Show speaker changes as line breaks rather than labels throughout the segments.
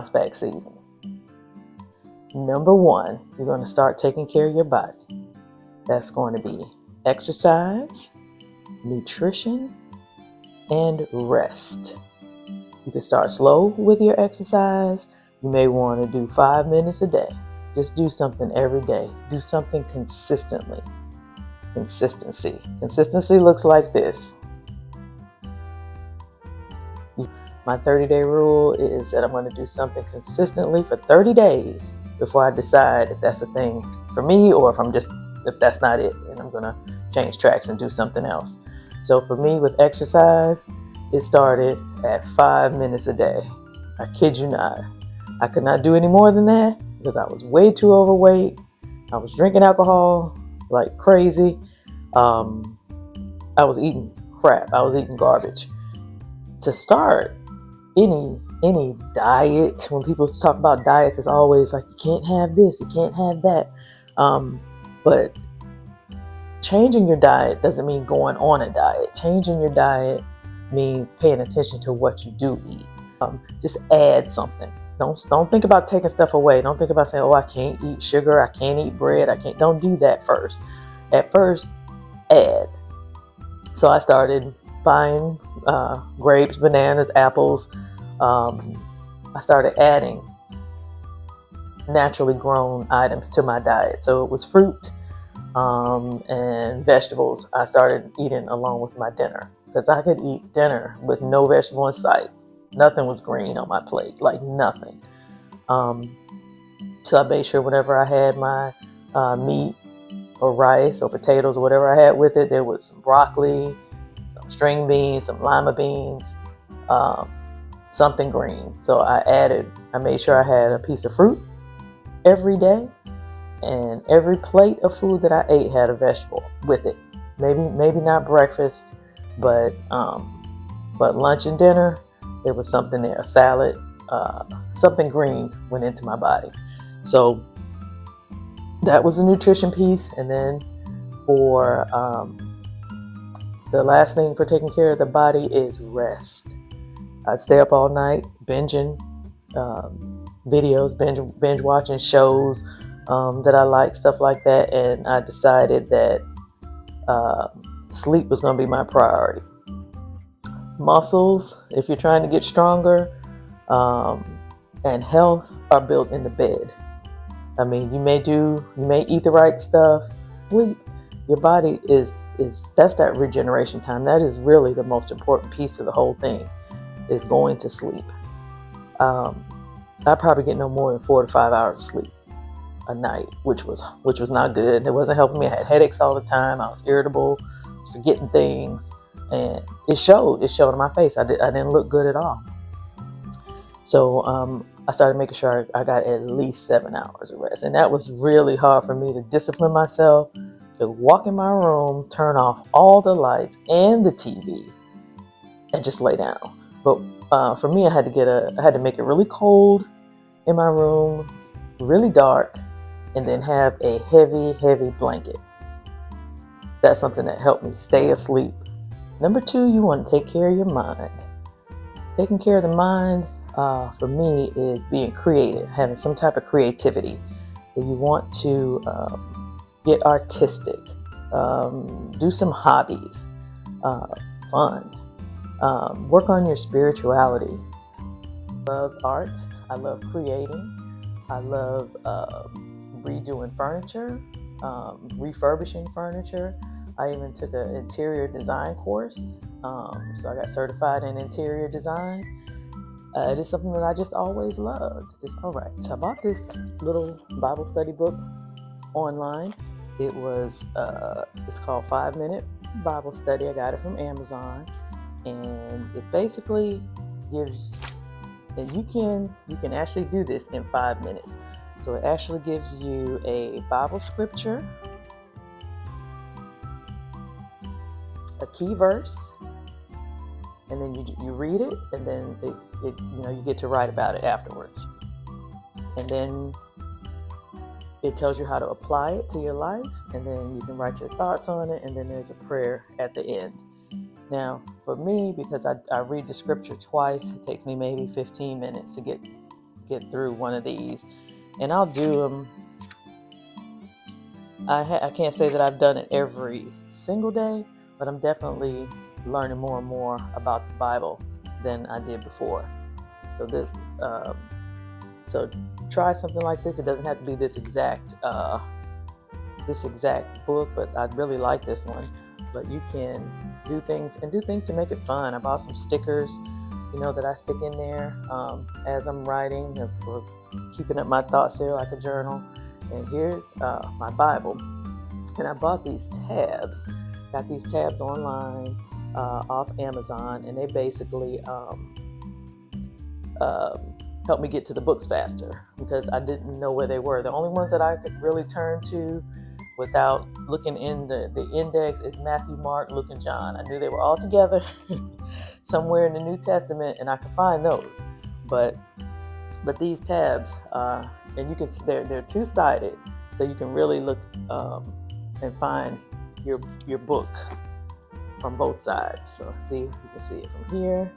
bounce back season. Number one, you're going to start taking care of your body. That's going to be exercise, nutrition, and rest. You can start slow with your exercise. You may want to do 5 minutes a day. Just do something every day. Do something consistently. Consistency. Consistency looks like this. My 30-day rule is that I'm going to do something consistently for 30 days before I decide if that's a thing for me or if that's not it, and I'm going to change tracks and do something else. So for me with exercise, it started at 5 minutes a day. I kid you not. I could not do any more than that because I was way too overweight. I was drinking alcohol like crazy. I was eating crap. I was eating garbage. To start any diet, when people talk about diets, it's always like, you can't have this, you can't have that. But changing your diet doesn't mean going on a diet. Changing your diet means paying attention to what you do eat. Just add something. Don't think about taking stuff away. Don't think about saying, oh, I can't eat sugar, I can't eat bread, don't do that first. At first, add. So I started buying grapes, bananas, apples. I started adding naturally grown items to my diet. So it was fruit and vegetables I started eating along with my dinner, because I could eat dinner with no vegetable in sight. Nothing was green on my plate, like nothing. So I made sure whenever I had my meat or rice or potatoes or whatever I had with it, there was some broccoli, some string beans, some lima beans, something green. So I made sure I had a piece of fruit every day, and every plate of food that I ate had a vegetable with it. Maybe not breakfast, but lunch and dinner, there was something there, a salad, something green went into my body. So that was the nutrition piece. And then for the last thing for taking care of the body is rest. I'd stay up all night binging videos, binge watching shows that I like, stuff like that. And I decided that sleep was going to be my priority. Muscles, if you're trying to get stronger, and health are built in the bed. I mean, you may eat the right stuff. Sleep, your body that's that regeneration time. That is really the most important piece of the whole thing, is going to sleep. I probably get no more than 4 to 5 hours of sleep a night, which was not good. It wasn't helping me. I had headaches all the time. I was irritable. I was forgetting things, and it showed on my face. I didn't look good at all. So I started making sure I got at least 7 hours of rest, and that was really hard for me to discipline myself to walk in my room, turn off all the lights and the TV, and just lay down. But for me, I had to make it really cold in my room, really dark, and then have a heavy blanket. That's something that helped me stay asleep. Number 2, you want to take care of your mind. Taking care of the mind, for me, is being creative, having some type of creativity. If you want to get artistic, do some hobbies, fun, work on your spirituality. I love art. I love creating. I love redoing furniture, refurbishing furniture. I even took an interior design course, so I got certified in interior design. It is something that I just always loved. All right, so I bought this little Bible study book online. It's called 5-Minute Bible Study. I got it from Amazon, and it basically gives, and you can actually do this in 5 minutes. So it actually gives you a Bible scripture, a key verse, and then you read it, and then you get to write about it afterwards. And then it tells you how to apply it to your life, and then you can write your thoughts on it, and then there's a prayer at the end. Now, for me, because I read the scripture twice, it takes me maybe 15 minutes to get get through one of these. And I'll do them. I can't say that I've done it every single day, but I'm definitely learning more and more about the Bible than I did before. So try something like this. It doesn't have to be this exact book, but I really like this one. But you can do things to make it fun. I bought some stickers, that I stick in there as I'm writing, for keeping up my thoughts there like a journal. And here's my Bible. And I bought these tabs. Got these tabs online off Amazon, and they basically helped me get to the books faster because I didn't know where they were. The only ones that I could really turn to without looking in the index is Matthew, Mark, Luke, and John. I knew they were all together somewhere in the New Testament, and I could find those. But these tabs, and they're two-sided, so you can really look and find your book from both sides. So see, you can see it from here,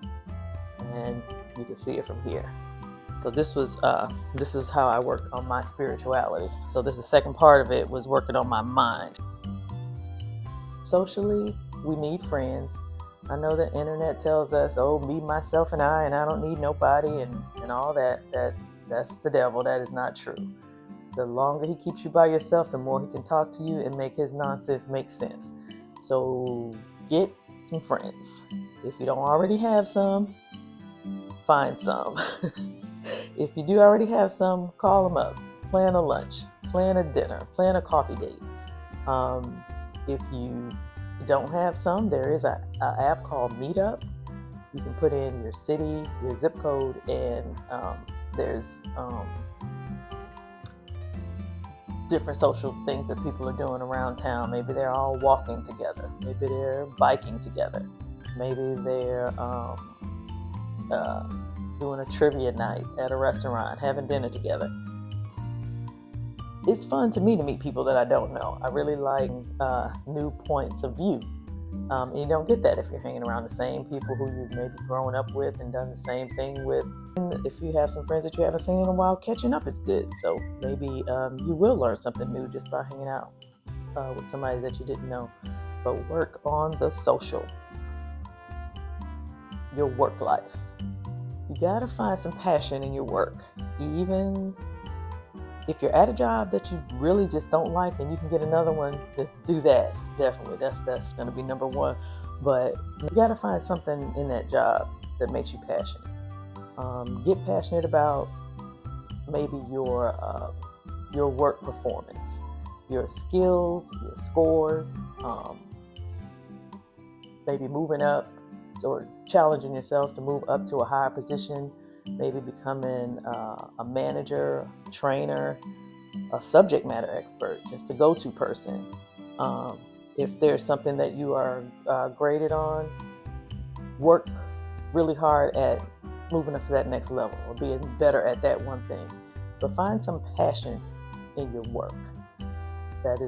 and you can see it from here. So this is how I worked on my spirituality. So the second part of it was working on my mind. Socially, we need friends. I know the internet tells us, oh, me, myself, and I don't need nobody, and all that. That's the devil. That is not true. The longer he keeps you by yourself, the more he can talk to you and make his nonsense make sense. So get some friends. If you don't already have some, find some. If you do already have some, call them up. Plan a lunch, plan a dinner, plan a coffee date. If you don't have some, there is an app called Meetup. You can put in your city, your zip code, and there's different social things that people are doing around town. Maybe they're all walking together. Maybe they're biking together. Maybe they're doing a trivia night at a restaurant, having dinner together. It's fun to me to meet people that I don't know. I really like new points of view. And you don't get that if you're hanging around the same people who you've maybe grown up with and done the same thing with. And if you have some friends that you haven't seen in a while, catching up is good. So maybe you will learn something new just by hanging out with somebody that you didn't know. But work on the social, your work life. You gotta find some passion in your work. Even if you're at a job that you really just don't like and you can get another one, do that. Definitely. That's going to be number one. But you got to find something in that job that makes you passionate. Get passionate about maybe your work performance, your skills, your scores, maybe moving up or challenging yourself to move up to a higher position. Maybe becoming a manager, trainer, a subject matter expert, just a go-to person. If there's something that you are graded on, work really hard at moving up to that next level or being better at that one thing. But find some passion in your work. That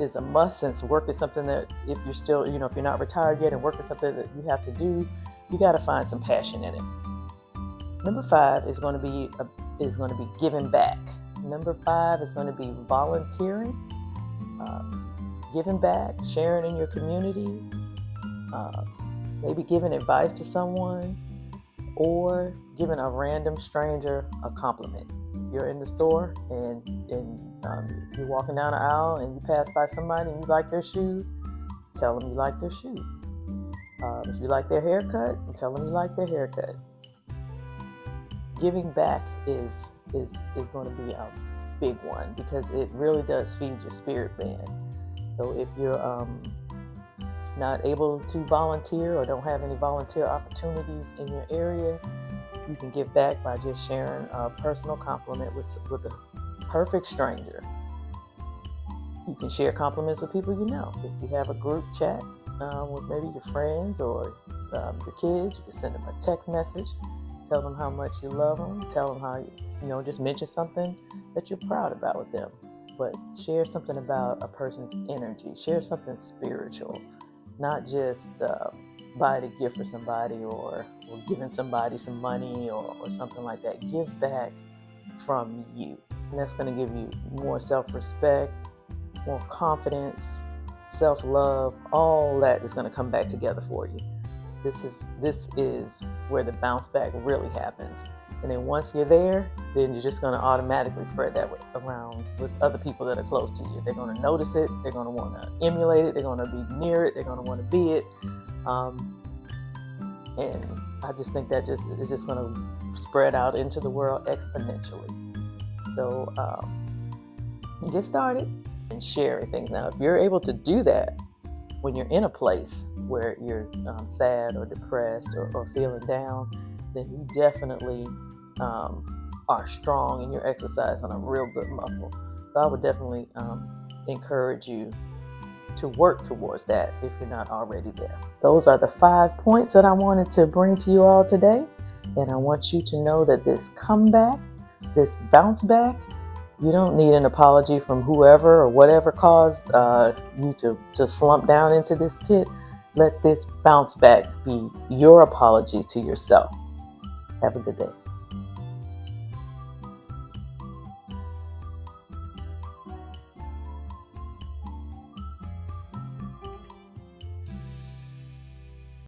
is a must, since work is something that if you're still, if you're not retired yet and work is something that you have to do, you got to find some passion in it. Number 5 is going to be giving back. Number 5 is going to be volunteering, giving back, sharing in your community, maybe giving advice to someone, or giving a random stranger a compliment. You're in the store and you're walking down the aisle and you pass by somebody and you like their shoes, tell them you like their shoes. If you like their haircut, tell them you like their haircut. Giving back is going to be a big one because it really does feed your spirit man. So if you're not able to volunteer or don't have any volunteer opportunities in your area, you can give back by just sharing a personal compliment with a perfect stranger. You can share compliments with people you know. If you have a group chat with maybe your friends or your kids, you can send them a text message. Tell them how much you love them. Tell them how, just mention something that you're proud about with them. But share something about a person's energy. Share something spiritual, not just buying a gift for somebody or giving somebody some money or something like that. Give back from you. And that's going to give you more self-respect, more confidence, self-love. All that is going to come back together for you. This is where the bounce back really happens. And then once you're there, then you're just going to automatically spread that around with other people that are close to you. They're going to notice it. They're going to want to emulate it. They're going to be near it. They're going to want to be it. And I just think that is just going to spread out into the world exponentially. So get started and share things. Now, if you're able to do that when you're in a place where you're sad or depressed or feeling down, then you definitely are strong and you're exercising a real good muscle. So I would definitely encourage you to work towards that if you're not already there. Those are the 5 points that I wanted to bring to you all today. And I want you to know that this comeback, this bounce back, you don't need an apology from whoever or whatever caused you to slump down into this pit. Let this bounce back be your apology to yourself. Have a good day.